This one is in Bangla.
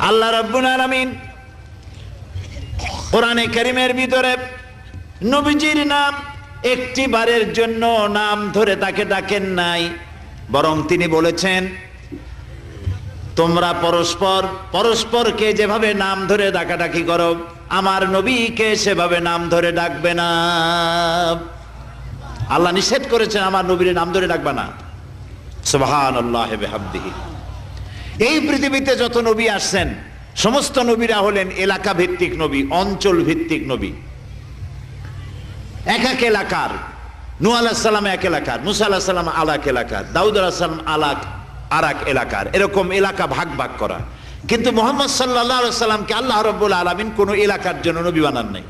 আল্লাহ রাব্বুল আলামিন কোরআনে কারীমের ভিতরে নবীজির নাম একটি বারের জন্য নাম ধরে তাকে ডাকেন নাই, বরং তিনি বলেছেন তোমরা পরস্পর পরস্পরকে যেভাবে নাম ধরে ডাকাডাকি করো আমার নবীকে সেভাবে নাম ধরে ডাকবে না। আল্লাহ নিষেধ করেছেন আমার নবীর নাম ধরে ডাকবে না। সুবহানাল্লাহি ওয়া বিহামদিহি। এই পৃথিবীতে যত নবী আসছেন সমস্ত নবীরা হলেন এলাকা ভিত্তিক নবী, অঞ্চল ভিত্তিক নবী। এক এক এলাকার, নূহ আলাইহিস সালাম এক এলাকার, মুসা আলাইহিস সালাম আলাক এলাকার, দাউদ আলাইহিস সালাম আরাক এলাকার, এরকম এলাকা ভাগ ভাগ করা। কিন্তু মুহাম্মদ সাল্লাল্লাহু আলাইহি ওয়াসাল্লামকে আল্লাহ রাব্বুল আলামিন কোন এলাকার জন্য নবী বানান নাই।